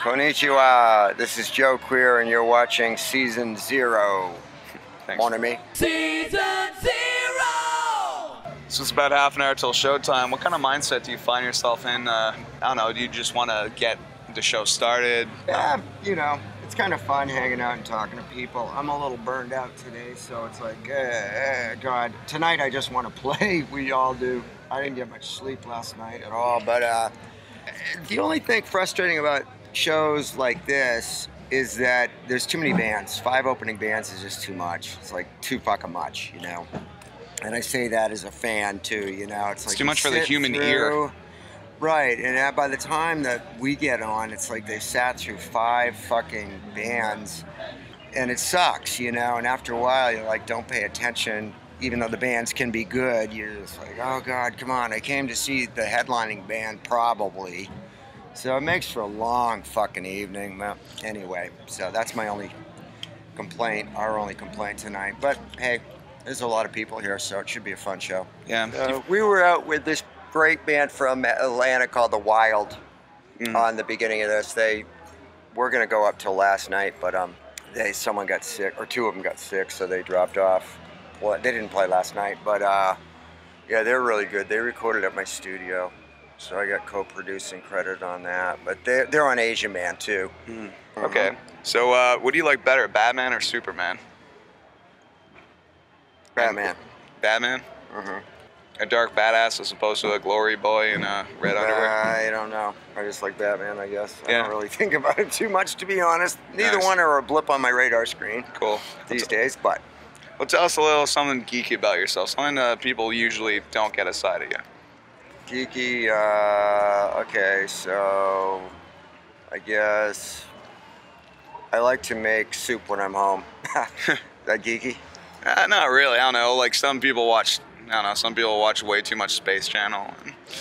Konnichiwa, this is Joe Queer and you're watching Season 0. Thanks. Mon ami. Season 0! So it's about half an hour till showtime. What kind of mindset do you find yourself in? I don't know, do you just want to get the show started? Yeah, you know, it's kind of fun hanging out and talking to people. I'm a little burned out today, so it's like, God. Tonight I just want to play. We all do. I didn't get much sleep last night at all, but the only thing frustrating about shows like this is that there's too many bands. 5 opening bands is just too much. It's like too fucking much, you know. And I say that as a fan too, you know. It's like too much for the human ear. Right, and by the time that we get on, it's like they've sat through 5 fucking bands, and it sucks, you know. And after a while, you're like, don't pay attention. Even though the bands can be good, you're just like, oh God, come on. I came to see the headlining band, probably. So it makes for a long fucking evening. Well, anyway, so that's my only complaint, our only complaint tonight. But hey, there's a lot of people here, so it should be a fun show. Yeah. We were out with this great band from Atlanta called The Wild on the beginning of this. They were gonna go up till last night, but someone got sick, or 2 of them got sick, so they dropped off. Well, they didn't play last night, but yeah, they're really good. They recorded at my studio, so I got co-producing credit on that. But they're on Asian Man too. Okay. So what do you like better, Batman or Superman? Batman. Batman? A dark badass as opposed to a glory boy in red underwear? I don't know. I just like Batman, I guess. Yeah. I don't really think about it too much, to be honest. Neither Nice. one are a blip on my radar screen Cool. these days, but... Well, tell us a little something geeky about yourself, something people usually don't get a side of you. Geeky, okay, so I guess I like to make soup when I'm home. That geeky? Not really. I don't know. Like some people watch way too much Space Channel.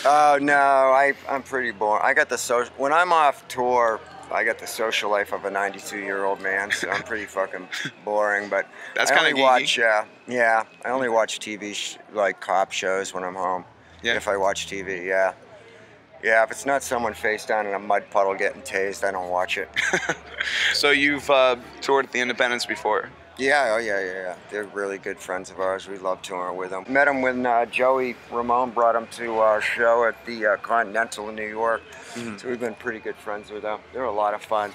Oh no, I'm pretty boring. I got the when I'm off tour, I got the social life of a 92-year-old man, so I'm pretty fucking boring. But That's I kinda only geeky. watch, yeah, I only watch TV like cop shows when I'm home. Yeah. If I watch TV, yeah. Yeah, if it's not someone face down in a mud puddle getting tased, I don't watch it. So you've toured at the Independence before? Yeah, oh yeah. They're really good friends of ours. We love touring with them. Met them when Joey Ramone brought them to our show at the Continental in New York. So we've been pretty good friends with them. They're a lot of fun.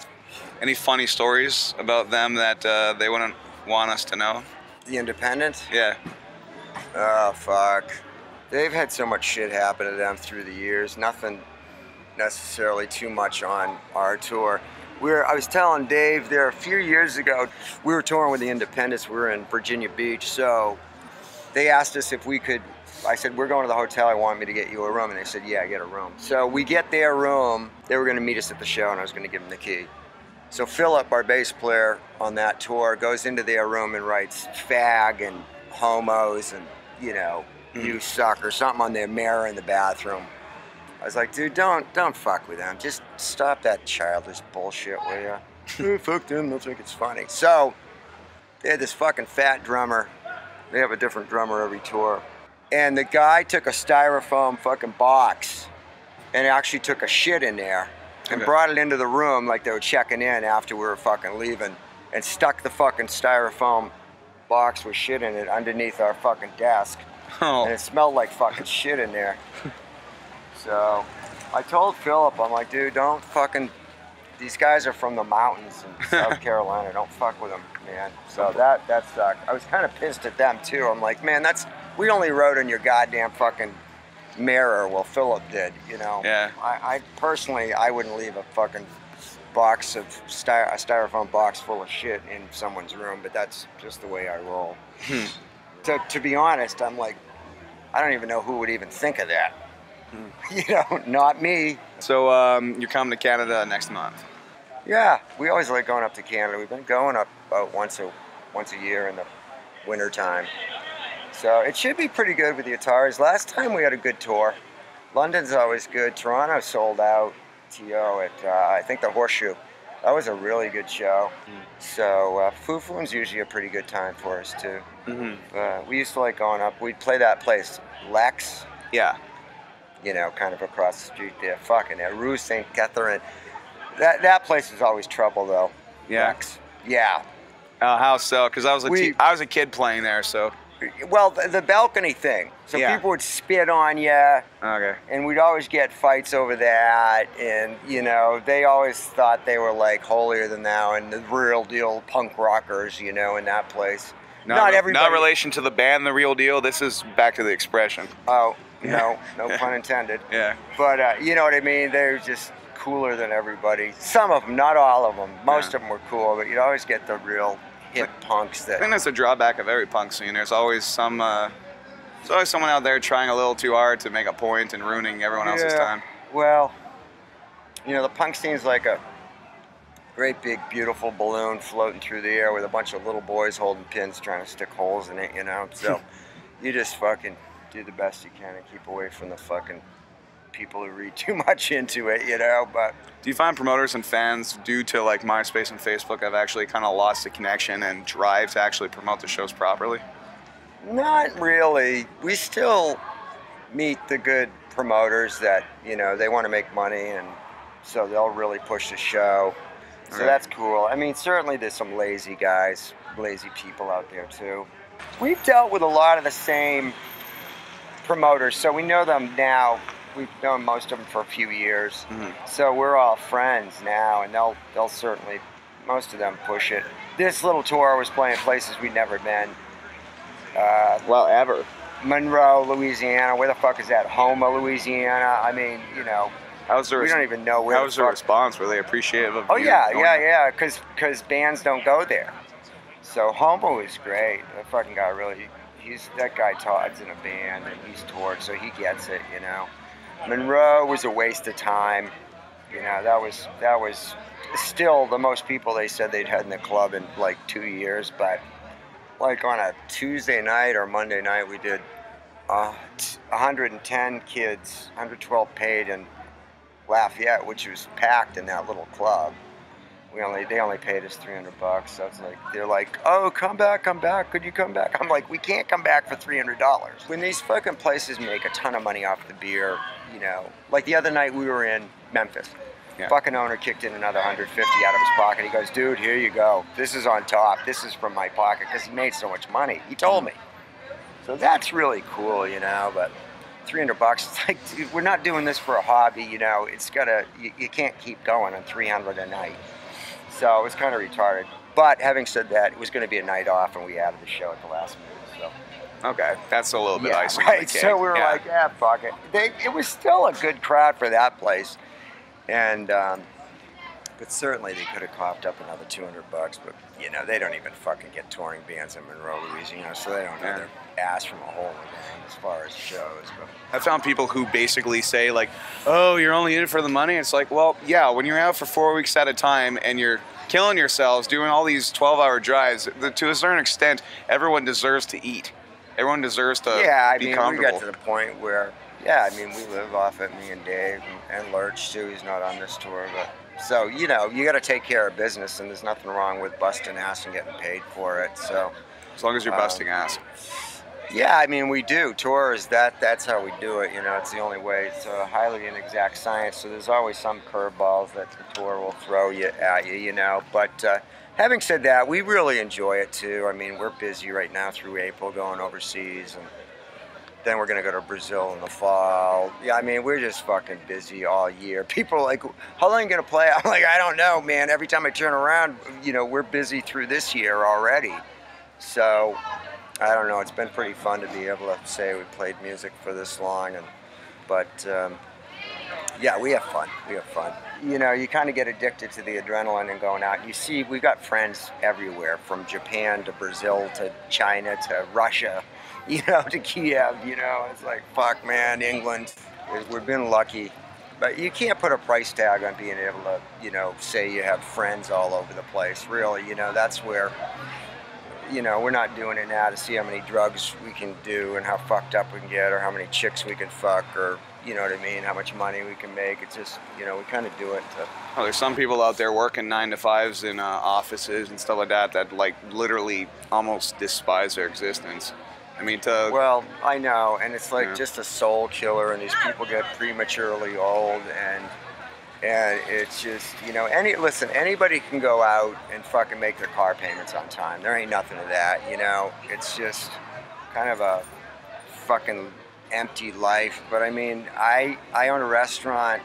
Any funny stories about them that they wouldn't want us to know? The Independent? Yeah. Oh, fuck. They've had so much shit happen to them through the years. Nothing necessarily too much on our tour. I was telling Dave there a few years ago, we were touring with the Independents. We were in Virginia Beach, so they asked us if we could. I said, we're going to the hotel. I want me to get you a room. And they said, yeah, get a room. So we get their room. They were going to meet us at the show, and I was going to give them the key. So Philip, our bass player on that tour, goes into their room and writes fag and homos and, you know, you suck or something on their mirror in the bathroom. I was like, dude, don't fuck with them. Just stop that childish bullshit, will you? Fuck them, they'll think it's funny. So, they had this fucking fat drummer. They have a different drummer every tour. And the guy took a styrofoam fucking box and actually took a shit in there and brought it into the room like they were checking in after we were fucking leaving and stuck the fucking styrofoam box with shit in it underneath our fucking desk. Oh. And it smelled like fucking shit in there. So I told Philip, I'm like, dude, don't fucking, these guys are from the mountains in South Carolina. Don't fuck with them, man. So that sucked. I was kind of pissed at them too. I'm like, man, we only wrote on your goddamn fucking mirror. Well, Philip did, you know. Yeah. I personally, I wouldn't leave a fucking box of a styrofoam box full of shit in someone's room, but that's just the way I roll. So to be honest, I'm like, I don't even know who would even think of that. You know, not me. So you're coming to Canada next month? Yeah, we always like going up to Canada. We've been going up about once a year in the winter time. So it should be pretty good with the Ataris. Last time we had a good tour. London's always good. Toronto sold out. TO at I think the Horseshoe. That was a really good show. So Fufu's usually a pretty good time for us too. We used to like going up. We'd play that place, Lex. Yeah. You know, kind of across the street there. Fucking there, Rue St. Catherine. That place is always trouble, though. Yeah. Rex. Yeah. How so? Because I was a kid playing there, so. Well, the balcony thing. So Yeah. people would spit on you. Okay. And we'd always get fights over that. And, you know, they always thought they were, like, holier than thou and the real deal punk rockers, you know, in that place. Not everybody. Not relation to the band, The Real Deal. This is back to the expression. Oh, no pun intended. Yeah. But, you know what I mean? They're just cooler than everybody. Some of them, not all of them. Most of them were cool, but you'd always get the real hip punks that. I think that's a drawback of every punk scene. There's always someone out there trying a little too hard to make a point and ruining everyone else's time. Well, you know, the punk scene's like a great big beautiful balloon floating through the air with a bunch of little boys holding pins trying to stick holes in it, you know. So you just fucking do the best you can and keep away from the fucking people who read too much into it, you know. But do you find promoters and fans, due to like MySpace and Facebook, have actually kind of lost the connection and drive to actually promote the shows properly? Not really. We still meet the good promoters that, you know, they want to make money, and so they'll really push the show. So that's cool. I mean, certainly there's some lazy guys, lazy people out there too. We've dealt with a lot of the same promoters, so we know them now. We've known most of them for a few years, so we're all friends now, and they'll certainly, most of them push it. This little tour was playing places we'd never been. Ever. Monroe, Louisiana. Where the fuck is that? Houma, Louisiana. I mean, you know, we don't even know where. How was the response? Were they appreciative of? Oh yeah. Because bands don't go there. So Houma was great. That fucking guy really. That guy Todd's in a band and he's toured, so he gets it, you know. Monroe was a waste of time. You know, that was still the most people they said they'd had in the club in like 2 years, but like on a Tuesday night or Monday night, we did 110 kids, 112 paid in Lafayette, which was packed in that little club. They only paid us $300, so it's like, they're like, oh, come back, could you come back? I'm like, we can't come back for $300. When these fucking places make a ton of money off the beer, you know, like the other night we were in Memphis. Fucking owner kicked in another $150 out of his pocket. He goes, dude, here you go. This is on top. This is from my pocket, because he made so much money. He told me. So that's really cool, you know, but $300, it's like, dude, we're not doing this for a hobby, you know. It's gotta, you can't keep going on $300 a night. So it was kind of retarded. But having said that, it was going to be a night off, and we added the show at the last minute. So. Okay, that's a little bit icing on the cake. So we were like, fuck it. It was still a good crowd for that place, and but certainly they could have coughed up another $200. But you know, they don't even fucking get touring bands in Monroe, Louisiana, so they don't know their ass from a hole in the ground as far as shows. But I've found people who basically say like, oh, you're only in it for the money. It's like, well, yeah, when you're out for 4 weeks at a time and you're killing yourselves doing all these 12-hour drives, to a certain extent, everyone deserves to eat. Everyone deserves to be comfortable. We got to the point where, we live off it, me and Dave, and Lurch too. He's not on this tour, but so, you know, you got to take care of business, and there's nothing wrong with busting ass and getting paid for it. So, as long as you're busting ass. Yeah, I mean, we do. Tours, that's how we do it, you know. It's the only way. It's a highly inexact science, so there's always some curveballs that the tour will throw at you, you know. But having said that, we really enjoy it, too. I mean, we're busy right now through April going overseas, and then we're going to go to Brazil in the fall. Yeah, I mean, we're just fucking busy all year. People are like, how long are you going to play? I'm like, I don't know, man. Every time I turn around, you know, we're busy through this year already. So I don't know. It's been pretty fun to be able to say we played music for this long, but yeah, we have fun. We have fun. You know, you kind of get addicted to the adrenaline and going out. You see, we've got friends everywhere, from Japan to Brazil to China to Russia, you know, to Kiev. You know, it's like, fuck, man, England. We've been lucky, but you can't put a price tag on being able to, you know, say you have friends all over the place. Really, you know, that's where. You know, we're not doing it now to see how many drugs we can do and how fucked up we can get, or how many chicks we can fuck, or, you know what I mean, how much money we can make. It's just, you know, we kind of do it to... Well, there's some people out there working 9-to-5s in offices and stuff like that like literally almost despise their existence. I mean, Well, I know, and it's like just a soul killer, and these people get prematurely old, and And it's just, you know, listen, anybody can go out and fucking make their car payments on time. There ain't nothing to that, you know. It's just kind of a fucking empty life. But I mean, I own a restaurant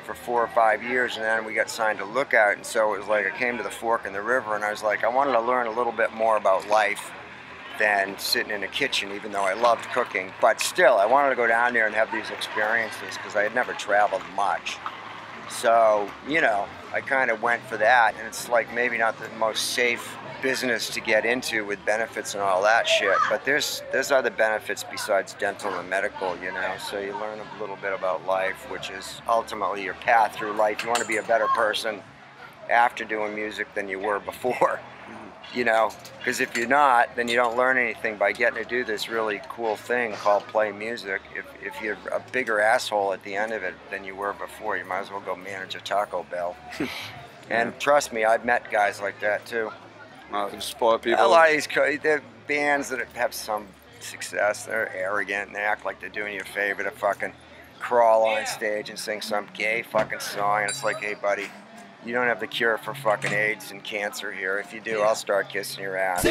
for 4 or 5 years, and then we got signed to Lookout, and so it was like I came to the fork in the river, and I was like, I wanted to learn a little bit more about life than sitting in a kitchen, even though I loved cooking. But still, I wanted to go down there and have these experiences because I had never traveled much. So, you know, I kind of went for that, and it's like maybe not the most safe business to get into with benefits and all that shit, but there's other benefits besides dental and medical, you know. So you learn a little bit about life, which is ultimately your path through life. You want to be a better person after doing music than you were before. You know, because if you're not, then you don't learn anything by getting to do this really cool thing called play music. If you're a bigger asshole at the end of it than you were before, you might as well go manage a Taco Bell. And trust me, I've met guys like that too. Spoiled people. A lot of these they're bands that have some success, they're arrogant and they act like they're doing you a favor to fucking crawl on stage and sing some gay fucking song. And it's like, hey buddy, you don't have the cure for fucking AIDS and cancer here. If you do, I'll start kissing your ass.